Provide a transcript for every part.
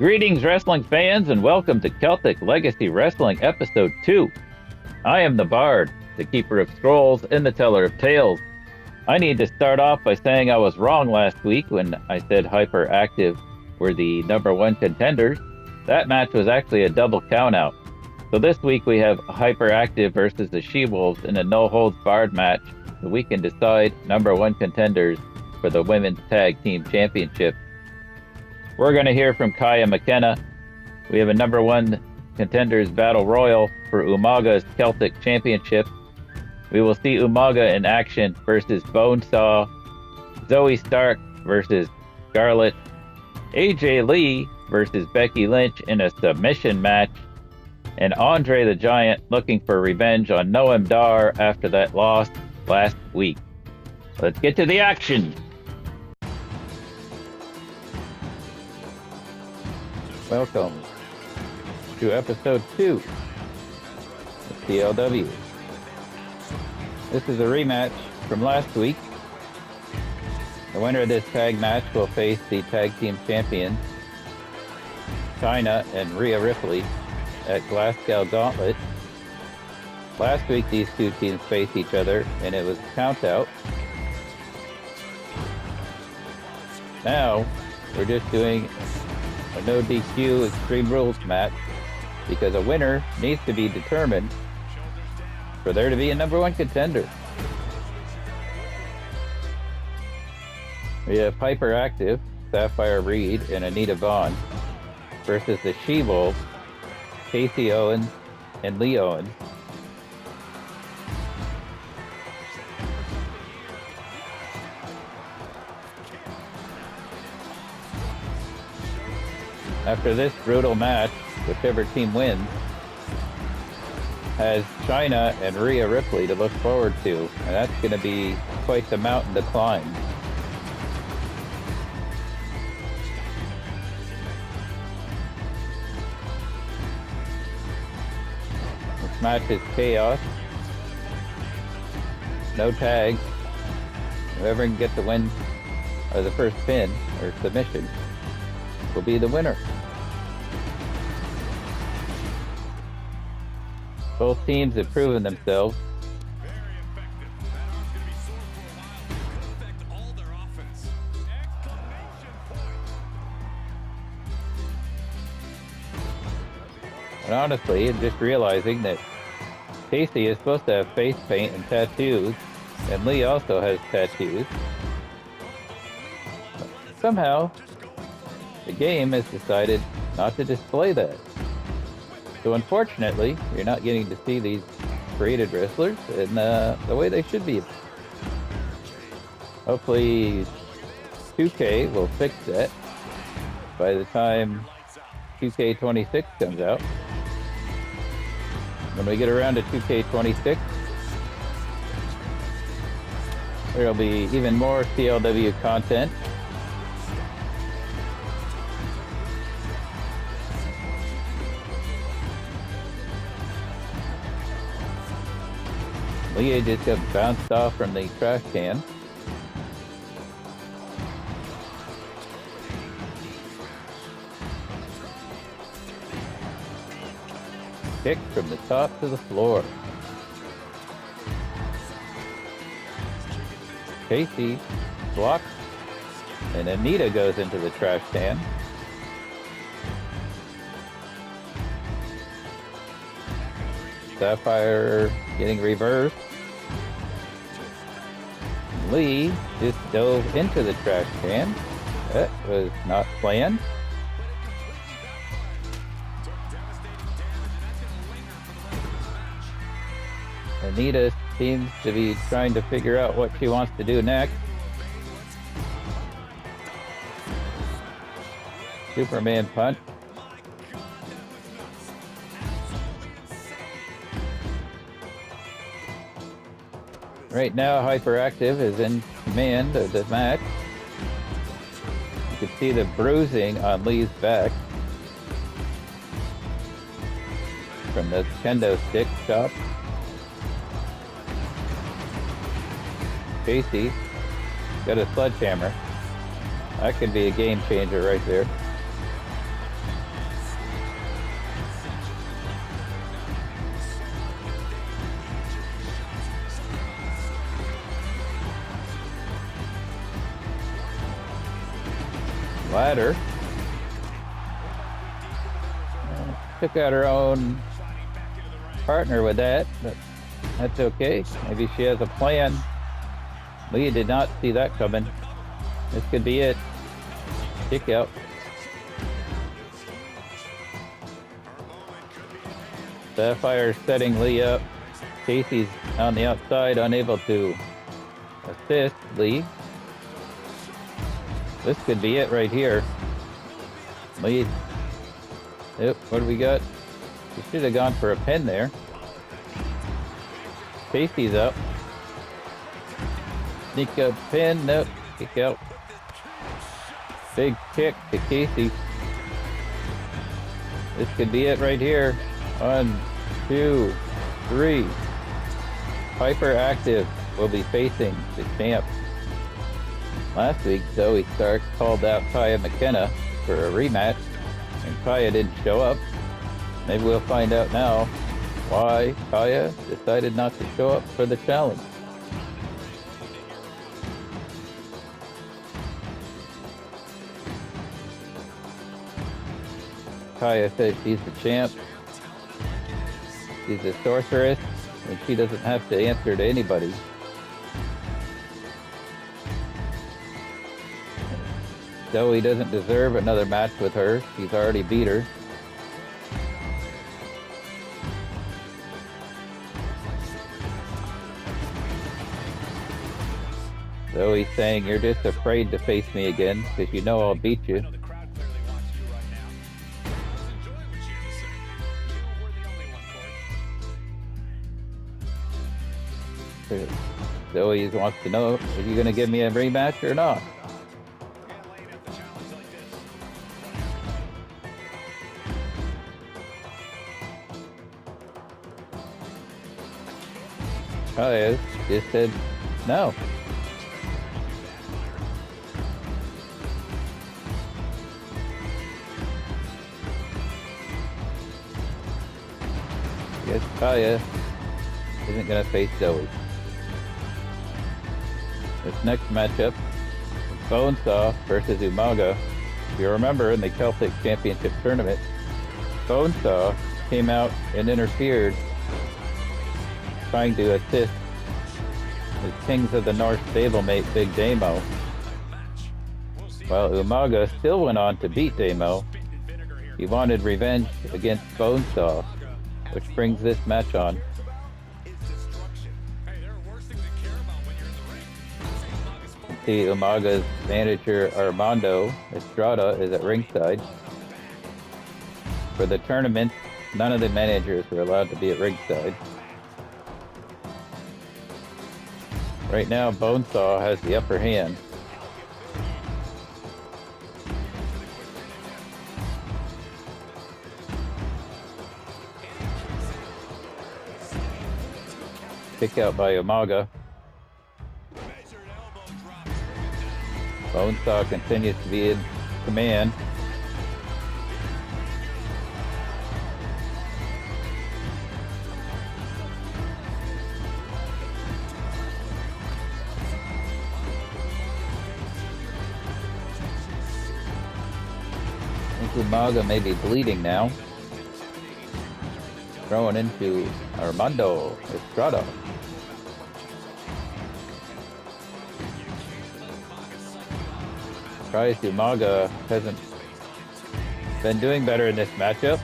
Greetings, wrestling fans, and welcome to Celtic Legacy Wrestling Episode 2. I am the Bard, the Keeper of Scrolls and the Teller of Tales. I need to start off by saying I was wrong last week when I said Hyperactive were the number one contenders. That match was actually a double countout. So this week we have Hyperactive versus the Shewolves in a no-holds-barred match, so we can decide number one contenders for the Women's Tag Team Championship. We're going to hear from Kaia McKenna. We have a number one contenders battle royal for Umaga's Celtic Championship. We will see Umaga in action versus Bonesaw, Zoey Stark versus Scarlett, AJ Lee versus Becky Lynch in a submission match, and Andre the Giant looking for revenge on Noam Dar after that loss last week. Let's get to the action. Welcome to episode 2 of CLW. This is a rematch from last week. The winner of this tag match will face the tag team champions, Chyna and Rhea Ripley, at Glasgow Gauntlet. Last week these two teams faced each other and it was a count out. Now we're just doing a no DQ Extreme Rules match because a winner needs to be determined for there to be a number one contender. We have Hyperactive, Safire Reed, and Anita Vaughn versus the Shewolves, Kasey Owens and Leah Owens. After this brutal match, whichever team wins has Chyna and Rhea Ripley to look forward to, and that's going to be quite the mountain to climb. This match is chaos. No tags. Whoever can get the win or the first pin or submission will be the winner. Both teams have proven themselves. And honestly, I'm just realizing that Kasey is supposed to have face paint and tattoos, and Lee also has tattoos. Somehow, the game has decided not to display that. So unfortunately, you're not getting to see these created wrestlers in the way they should be. Hopefully 2K will fix that by the time 2K26 comes out. When we get around to 2K26, there'll be even more CLW content. Leah just got bounced off from the trash can. Kicked from the top to the floor. Kasey blocks, and Anita goes into the trash can. Safire getting reversed. Lee just dove into the trash can. That was not planned. Anita seems to be trying to figure out what she wants to do next. Superman punch. Right now, Hyperactive is in command of the match. You can see the bruising on Lee's back from the kendo stick shot. Kasey got a sledgehammer. That could be a game changer right there. ladder. Took out her own partner with that, but that's okay. Maybe she has a plan. Leah did not see that coming. This could be it. Kick out. Safire setting Leah up. Kasey's on the outside, unable to assist Lee. This could be it right here. Lee. Yep, what do we got? We should have gone for a pin there. Kasey's up. Sneak up pin, nope, kick out. Big kick to Kasey. This could be it right here. 1, 2, 3. Piper active will be facing the champ. Last week, Zoey Stark called out Kaia McKenna for a rematch, and Kaia didn't show up. Maybe we'll find out now why Kaia decided not to show up for the challenge. Kaia says she's the champ. She's a sorceress, and she doesn't have to answer to anybody. Zoey doesn't deserve another match with her. She's already beat her. Zoey's saying, you're just afraid to face me again because you know I'll beat you. Zoey wants to know, are you going to give me a rematch or not? Kaia just said no. Guess Kaia isn't going to face Zoey. This next matchup is Bonesaw versus Umaga. If you remember in the Celtic Championship Tournament, Bonesaw came out and interfered, trying to assist his Kings of the North stablemate Big Damo. While Umaga still went on to beat Damo, he wanted revenge against Bonesaw, which brings this match on. See, Umaga's manager Armando Estrada is at ringside. For the tournament, none of the managers were allowed to be at ringside. Right now, Bonesaw has the upper hand. Kick out by Umaga. Bonesaw continues to be in command. I think Umaga may be bleeding now. Throwing into Armando Estrada. Surprised Umaga hasn't been doing better in this matchup.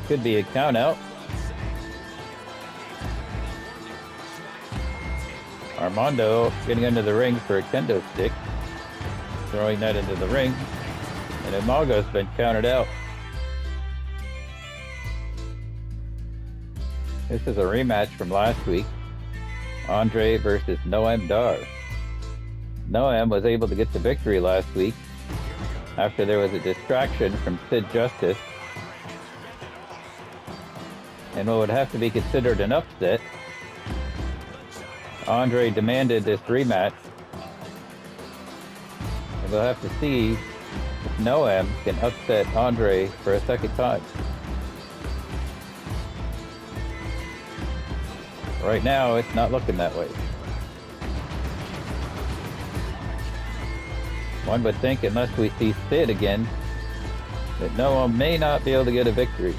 Could be a count out. Armando getting into the ring for a kendo stick. Throwing that into the ring. And Umaga's been counted out. This is a rematch from last week. Andre versus Noam Dar. Noam was able to get the victory last week after there was a distraction from Sid Justice. And what would have to be considered an upset, Andre demanded this rematch. And we'll have to see if Noam can upset Andre for a second time. Right now, it's not looking that way. One would think, unless we see Sid again, that Noam may not be able to get a victory.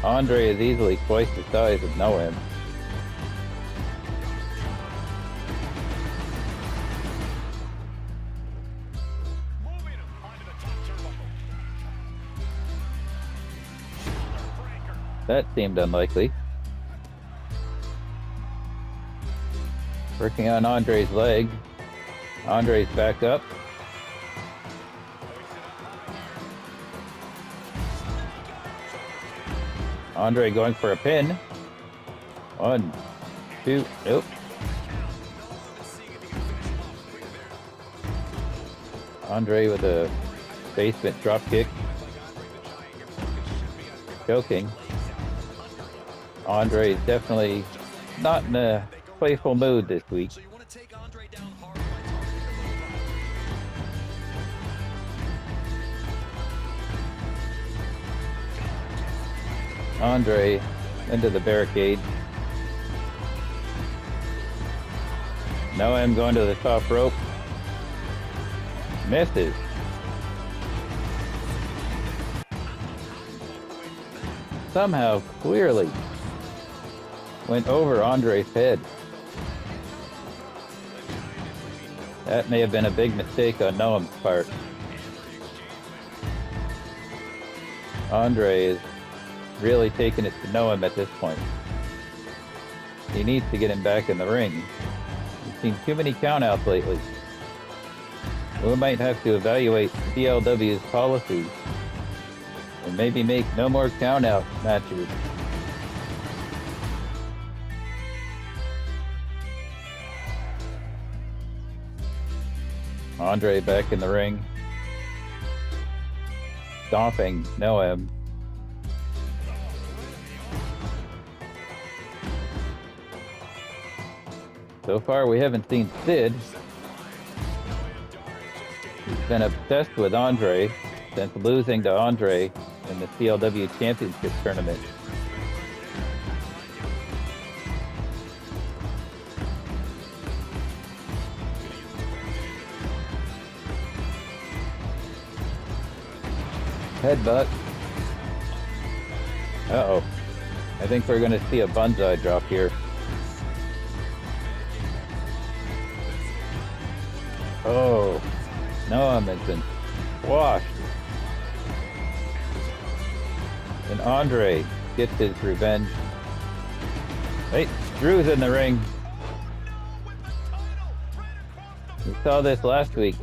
Andre is easily twice the size of Noam. That seemed unlikely. Working on Andre's leg. Andre's back up. Andre going for a pin. 1, 2, nope. Andre with a basement drop kick. Choking. Andre is definitely not in a playful mood this week. Andre into the barricade. Noam going to the top rope. Misses. Somehow, clearly, went over Andre's head. That may have been a big mistake on Noam's part. Andre is really taking it to Noam at this point. He needs to get him back in the ring. He's seen too many countouts lately. We might have to evaluate CLW's policies and maybe make no more countout matches. Andre back in the ring. Stomping Noam. So far we haven't seen Sid. He's been obsessed with Andre since losing to Andre in the CLW Championship Tournament. Headbutt. Uh-oh. I think we're going to see a bonsai drop here. Oh, Noam has been squashed. And Andre gets his revenge. Hey, Drew's in the ring. We saw this last week.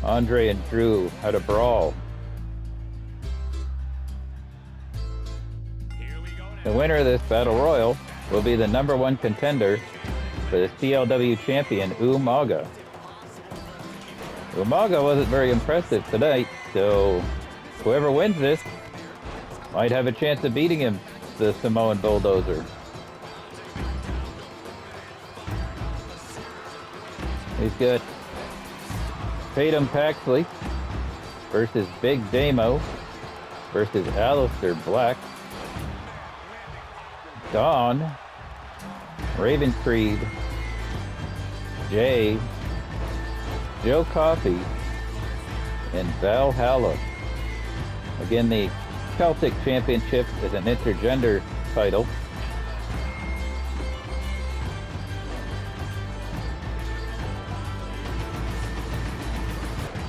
Andre and Drew had a brawl. The winner of this battle royal will be the #1 contender for the CLW champion, Umaga. Umaga wasn't very impressive tonight, so whoever wins this might have a chance of beating him, the Samoan Bulldozer. He's got Tatum Paxley versus Big Damo versus Aleister Black. Dawn, Raven Creed, Jay, Joe Coffey, and Valhalla. Again, the Celtic Championship is an intergender title.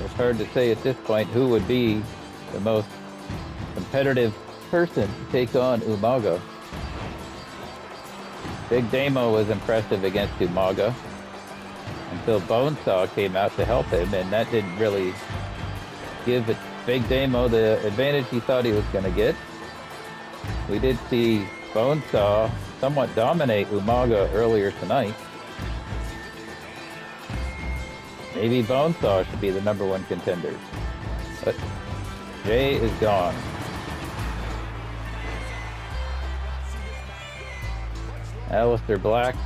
It's hard to say at this point who would be the most competitive person to take on Umaga. Big Damo was impressive against Umaga until Bonesaw came out to help him, and that didn't really give Big Damo the advantage he thought he was going to get. We did see Bonesaw somewhat dominate Umaga earlier tonight. Maybe Bonesaw should be the #1 contender. But Jay is gone. Aleister Black,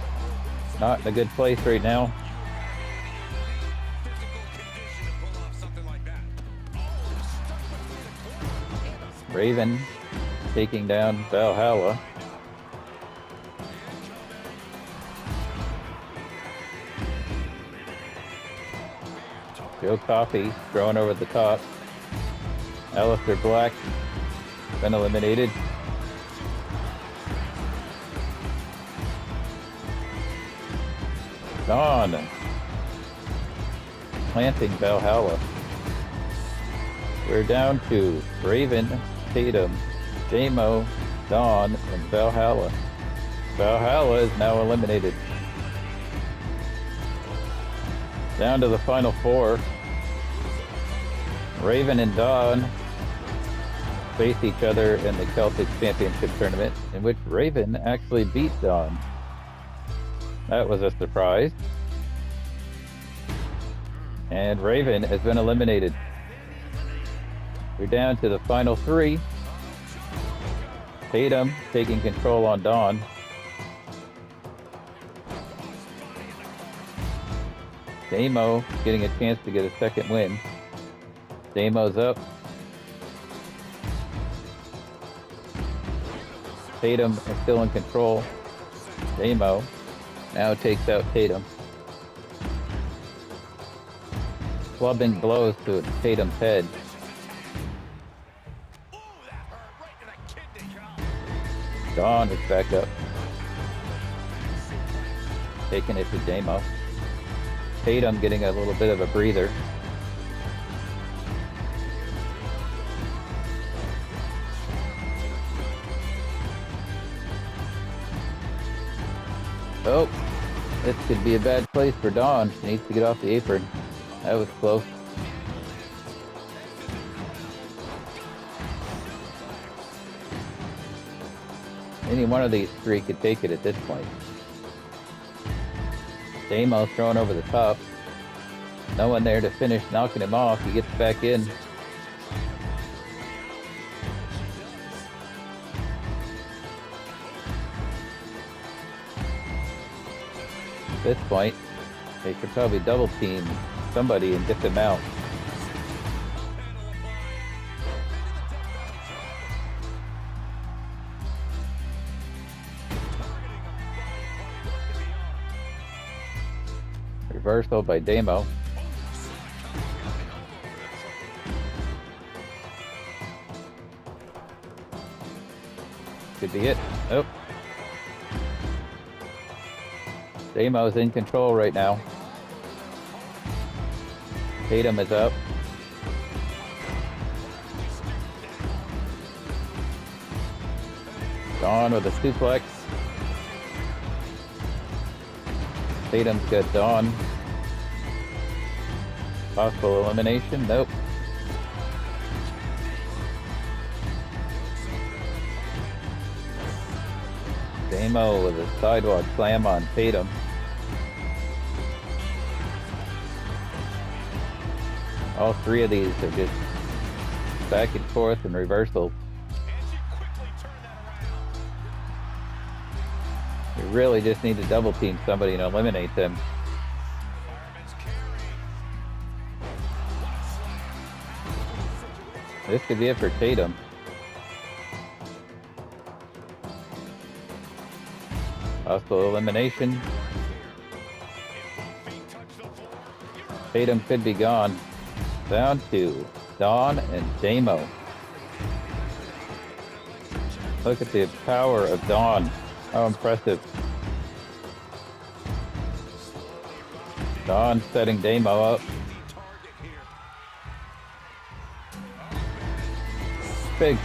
not in a good place right now. Raven taking down Valhalla. Joe Coffey throwing over the top. Aleister Black been eliminated. Dawn planting Valhalla. We're down to Raven, Tatum, J-Mo, Dawn, and Valhalla. Valhalla is now eliminated. Down to the final four. Raven and Dawn face each other in the Celtic Championship Tournament, in which Raven actually beat Dawn. That was a surprise. And Raven has been eliminated. We're down to the final three. Tatum taking control on Dawn. Damo getting a chance to get a second win. Damo's up. Tatum is still in control. Damo now takes out Tatum. Clubbing blows to Tatum's head. Dawn is back up. Taking it to Damo. Tatum getting a little bit of a breather. Oh, this could be a bad place for Dawn. She needs to get off the apron. That was close. Any one of these three could take it at this point. Damo thrown over the top. No one there to finish knocking him off. He gets back in. At this point, they could probably double team somebody and get them out. Reversal by Damo. Could be it. Nope. Damo's in control right now. Tatum is up. Dawn with a suplex. Tatum's got Dawn. Possible elimination? Nope. Damo with a sidewalk slam on Tatum. All three of these are just back and forth and reversal. We really just need to double team somebody and eliminate them. This could be it for Tatum. Possible elimination. Tatum could be gone. Down to Dawn and Damo. Look at the power of Dawn. How impressive. Dawn setting Damo up. Big.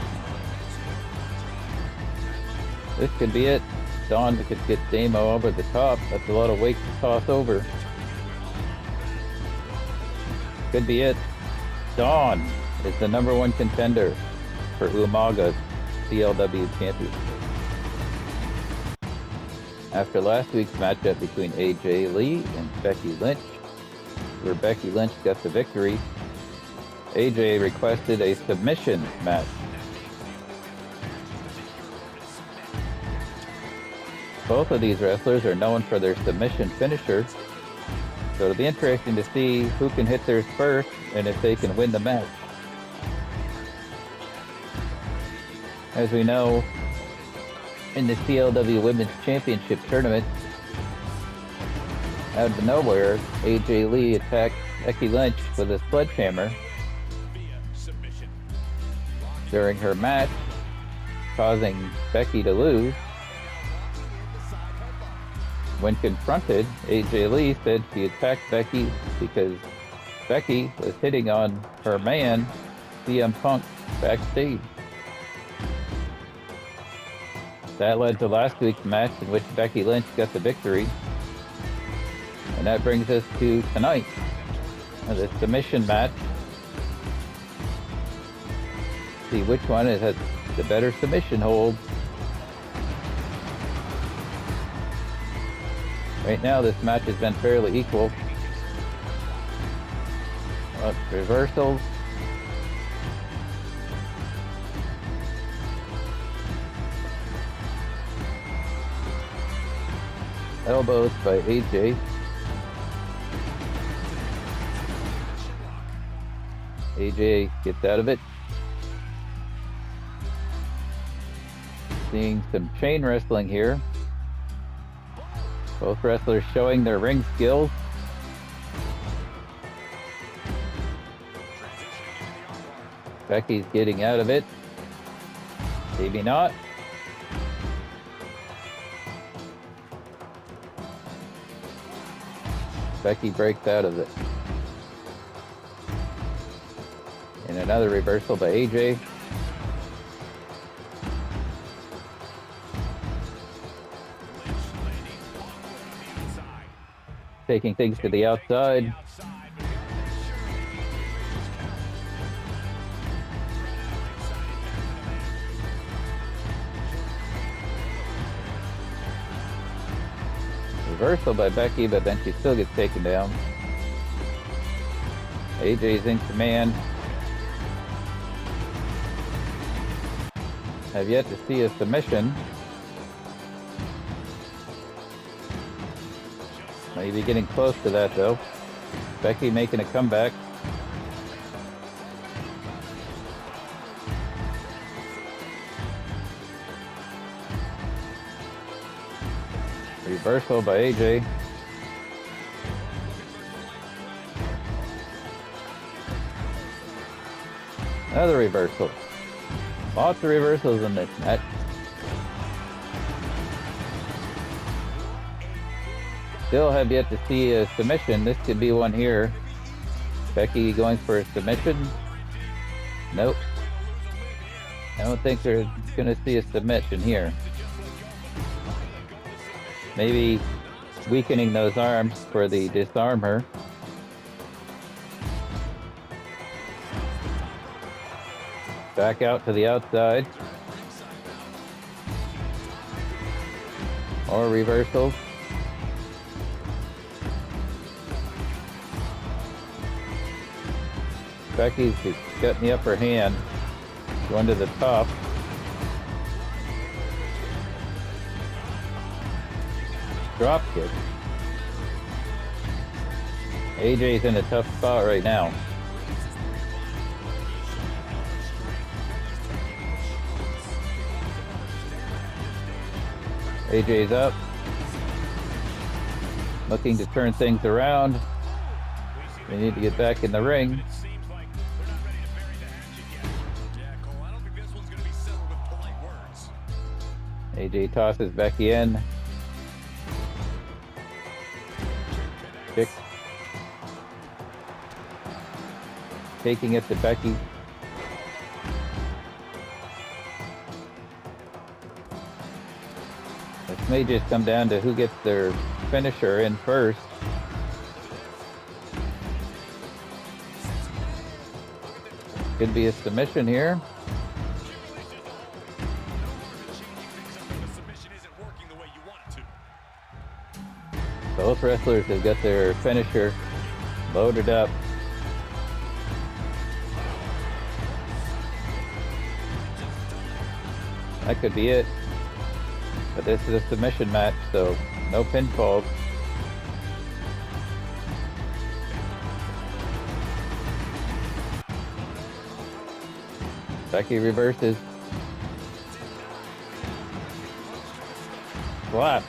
This could be it. Dawn could get Damo over the top. That's a lot of weight to toss over. Could be it. Dawn is the #1 contender for Umaga's CLW championship. After last week's matchup between AJ Lee and Becky Lynch, where Becky Lynch got the victory, AJ requested a submission match. Both of these wrestlers are known for their submission finishers, so it'll be interesting to see who can hit theirs first and if they can win the match. As we know, in the CLW Women's Championship Tournament, out of nowhere, AJ Lee attacked Becky Lynch with a sledgehammer during her match, causing Becky to lose. When confronted, AJ Lee said she attacked Becky because Becky was hitting on her man, CM Punk, backstage. That led to last week's match in which Becky Lynch got the victory. And that brings us to tonight, the submission match. See which one has the better submission hold. Right now, this match has been fairly equal. Reversals. Elbows by AJ. AJ gets out of it. Seeing some chain wrestling here. Both wrestlers showing their ring skills. Becky's getting out of it. Maybe not. Becky breaks out of it. And another reversal by AJ. Taking things to the outside. Reversal by Becky, but then she still gets taken down. AJ's in command. Have yet to see a submission. Maybe getting close to that though. Becky making a comeback. Reversal by AJ. Another reversal. Lots of reversals in this match. Still have yet to see a submission. This could be one here. Becky going for a submission. Nope. I don't think they're going to see a submission here. Maybe weakening those arms for the disarm her. Back out to the outside. More reversals. Becky's got the upper hand. Going to the top. Drop kick. AJ's in a tough spot right now. AJ's up. Looking to turn things around. We need to get back in the ring. AJ tosses Becky in. Kick. Taking it to Becky. This may just come down to who gets their finisher in first. Could be a submission here. Both wrestlers have got their finisher loaded up. That could be it. But this is a submission match, so no pinfall. Becky reverses. slap.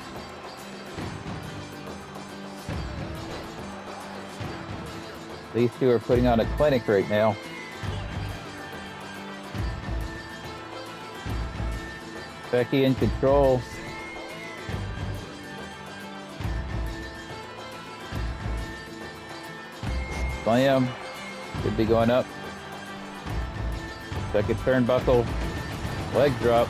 These two are putting on a clinic right now. Becky in control. Slam. Could be going up. Second turnbuckle. Leg drop.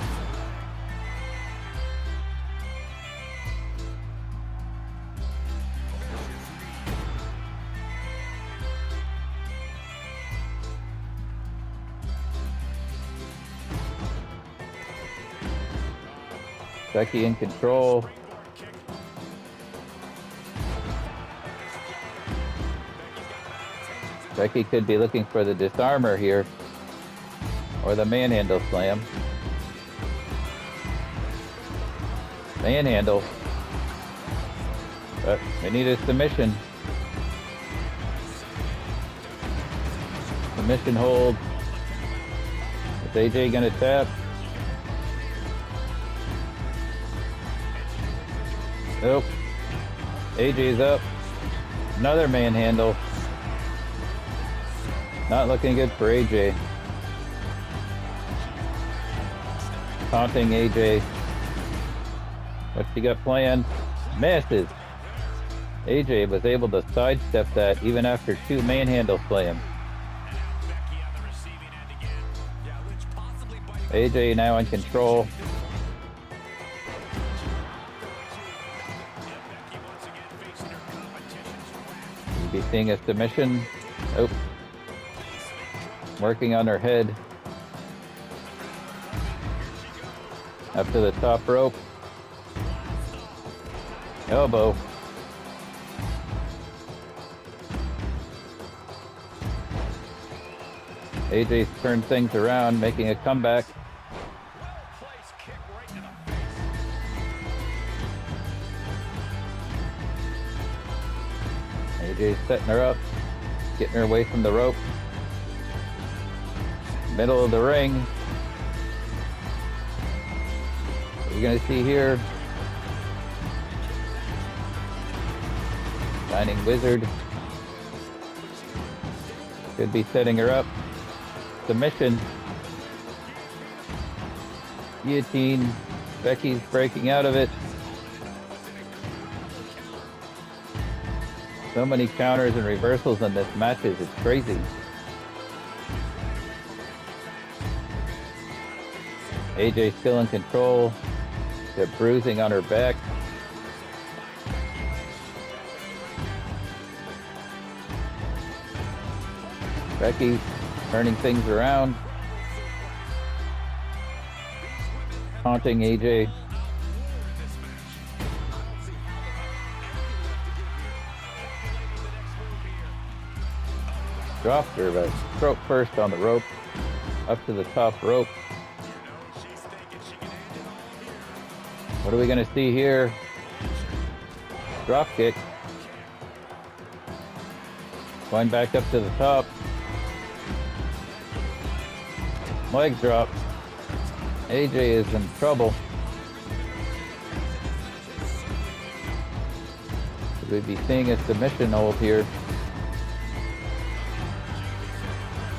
Becky in control. Becky could be looking for the disarmer here, or the manhandle slam. Manhandle. But we need a submission. Submission hold. Is AJ gonna tap? Nope. AJ's up. Another manhandle. Not looking good for AJ. Taunting AJ. What's she got planned? Misses. AJ was able to sidestep that even after two manhandle slams. AJ now in control. You'll be seeing a submission. Oh. Working on her head. Up to the top rope. Elbow. AJ's turned things around, making a comeback. AJ's setting her up, getting her away from the rope. Middle of the ring. What are you going to see here? Shining Wizard. Could be setting her up. Submission. Guillotine. Becky's breaking out of it. So many counters and reversals on this matches. It's crazy. AJ still in control. The bruising on her back. Becky turning things around. Taunting AJ. Dropped her, but stroke first on the rope. Up to the top rope. What are we going to see here? Drop kick. Going back up to the top. Leg drop. AJ is in trouble. We'd be seeing a submission hold here.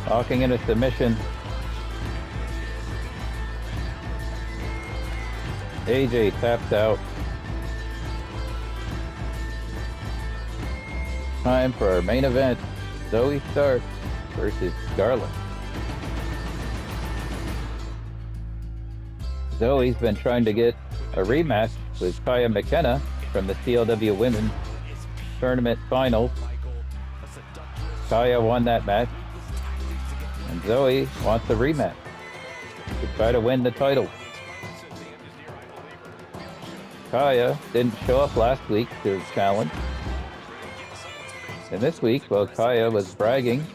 Locking in a submission. AJ taps out. Time for our main event. Zoey Stark versus Scarlett. Zoey's been trying to get a rematch with Kaia McKenna from the CLW Women's Tournament Finals. Kaia won that match, and Zoey wants a rematch to try to win the title. Kaia didn't show up last week to his challenge. And this week, while Kaia was bragging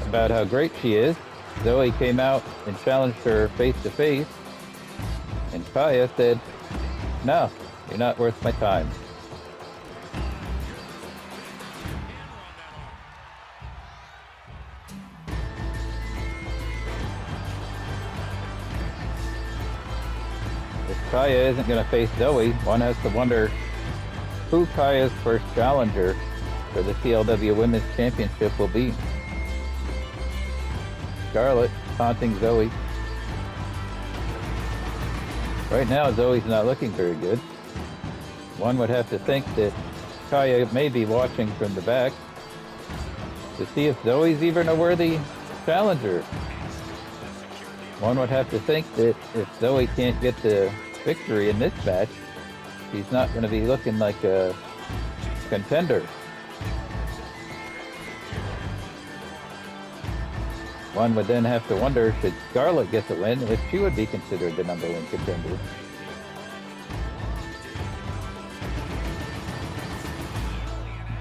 about how great she is, Zoey came out and challenged her face to face. And Kaia said, "No, you're not worth my time." Kaia isn't going to face Zoey, one has to wonder who Kaia's first challenger for the CLW Women's Championship will be. Scarlett taunting Zoey. Right now, Zoey's not looking very good. One would have to think that Kaia may be watching from the back to see if Zoey's even a worthy challenger. One would have to think that if Zoey can't get the victory in this match, she's not going to be looking like a contender. One would then have to wonder, should Scarlett get the win, if she would be considered the number one contender.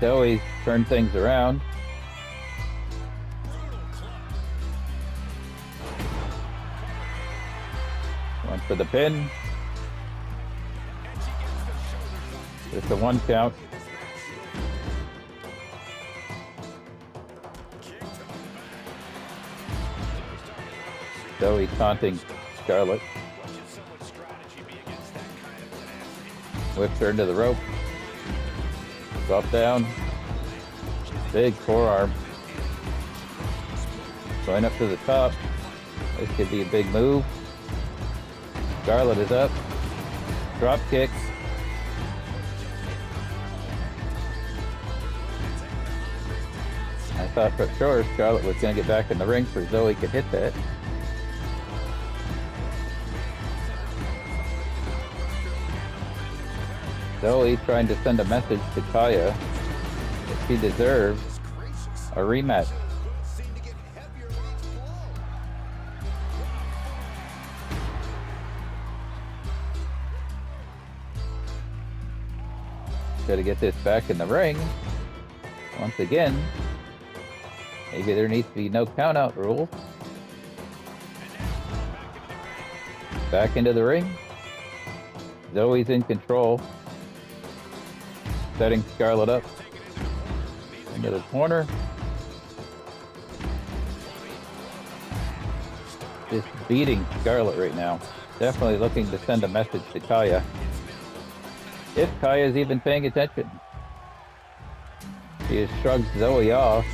Zoey's turned things around. One for the pin. Just a 1 count. Zoey taunting Scarlett. Whips her into the rope. Drop down. Big forearm. Going up to the top. This could be a big move. Scarlett is up. Drop kick. I thought for sure Scarlett was going to get back in the ring so Zoey could hit that. Zoey trying to send a message to Kaia that she deserves a rematch. Got to get this back in the ring. Once again, maybe there needs to be no count-out rule. Back into the ring. Zoey's in control. Setting Scarlett up into the corner. Just beating Scarlett right now. Definitely looking to send a message to Kaia. If Kaia is even paying attention. She has shrugged Zoey off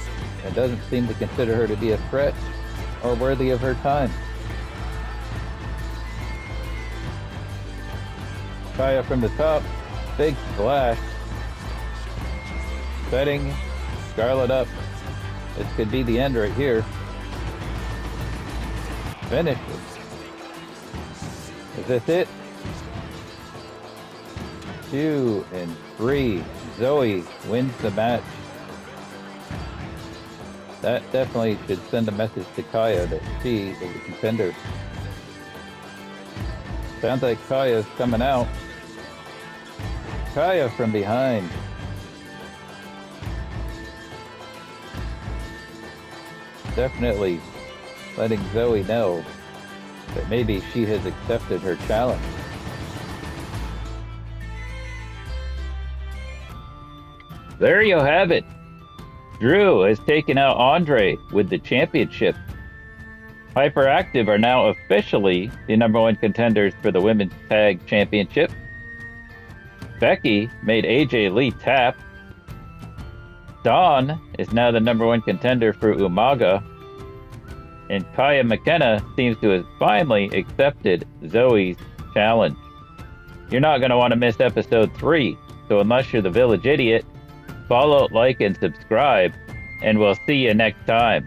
and doesn't seem to consider her to be a threat or worthy of her time. Kaia from the top. Big splash. Setting Scarlett up. This could be the end right here. Finish it. Is this it? 2 and 3. Zoey wins the match. That definitely should send a message to Kaia that she is a contender. Sounds like Kaia's coming out. Kaia from behind. Definitely letting Zoey know that maybe she has accepted her challenge. There you have it. Drew has taken out Andre with the championship. Hyperactive are now officially the number one contenders for the Women's Tag Championship. Becky made AJ Lee tap. Dawn is now the number one contender for Umaga. And Kaia McKenna seems to have finally accepted Zoey's challenge. You're not going to want to miss episode 3, so unless you're the village idiot, follow, like, and subscribe, and we'll see you next time.